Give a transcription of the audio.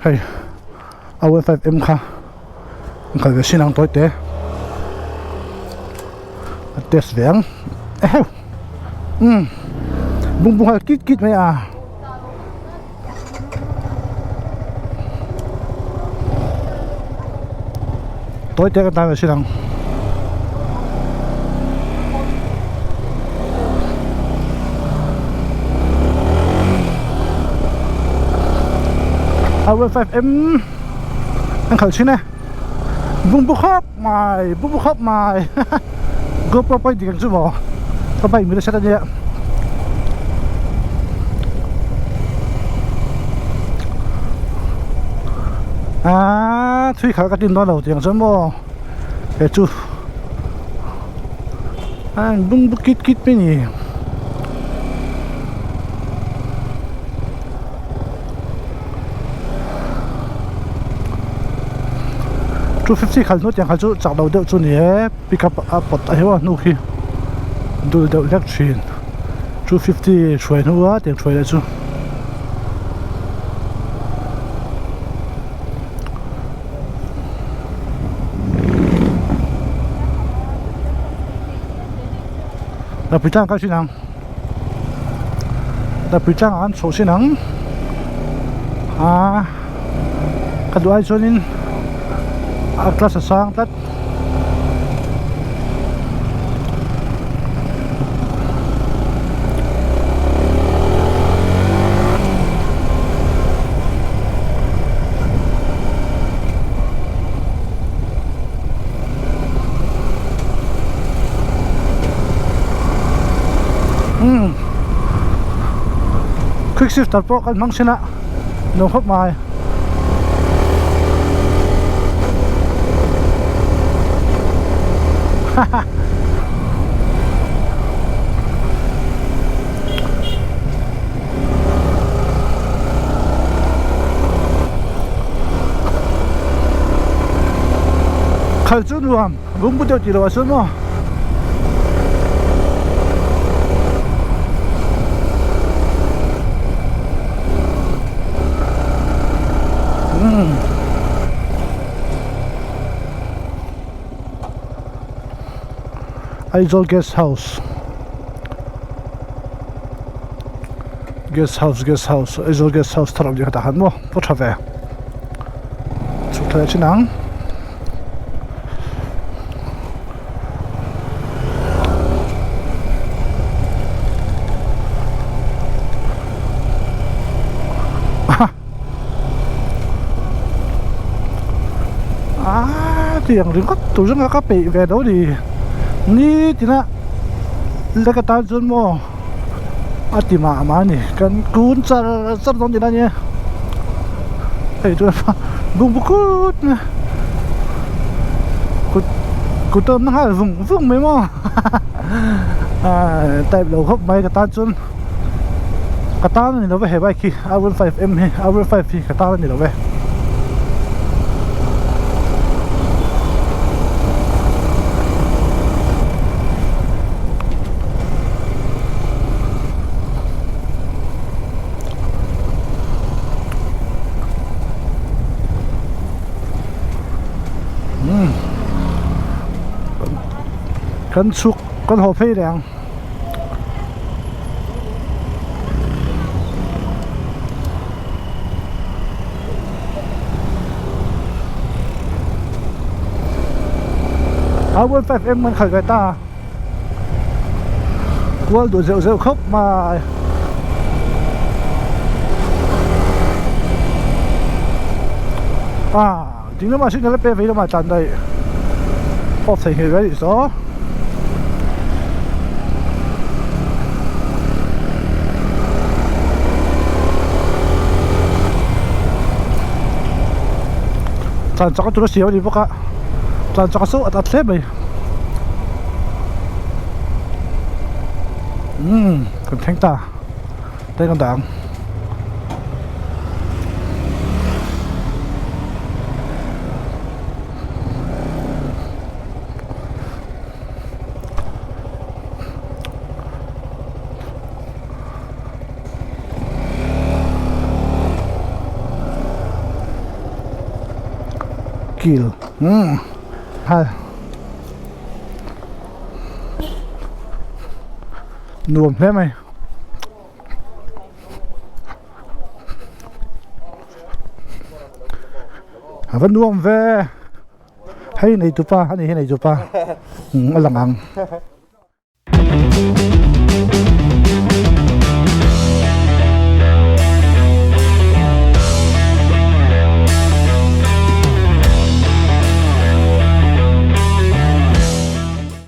hey our 5M kha khal ve sinang toi te test veng bung bung hal kit kit mai a tôi chơi cái tay về xin Our 5M anh khởi xin nè bung bung khóc mày GoPro bay thì càng chú bỏ tao bay mới được xét ra à thuê khởi cái tin đó đầu tiên chứ mà cái chú anh bung bung kít kít bên nhỉ chú 50 khởi nốt chẳng khởi chú chặt đầu đeo chú nhé pick up bật ai hoa nụ khi đu đeo lắc truyền chú 50 chuối nữa tiền chuối là chú đã bị trang cái gì nào đã bị trang ăn số gì nào à cái đồ ai cho nên class sang tắt quick shift tập bộ cái măng xin ạ nấu hấp mài khởi chút luôn vốn bút tiêu chỉ là số mà Aizawl guest house Aizawl guest house thằng gì cả hắn mua bắt trở về chụp thời trên nắng tiền rừng cắt tụi chúng các bị về đâu thì ni thì na lấy cái tay chân mò thì mà nè cần cuốn sắp giống như thế này ấy tôi vùng cút cút tôm nó hay vùng mấy mò tay đầu hốc mấy cái tay chân cái tay này nó về bay khi Our 5M Our 5 thì cái tay này nó về con súc con hổ phê đèn Our 5M mình khởi người ta qua đuổi rượu khóc mà chính là mà xin nó bé với nó mà tràn đầy bóp thành người vậy đó tràn cho cái chỗ xíu đi bốc ạ tràn cho cái số ở thép này còn thanh ta đây còn đảng kill. Ha. Nuông thế mày. Vẫn nuông về. Hay này tụi pa, hay này tụi pa. Alang ang.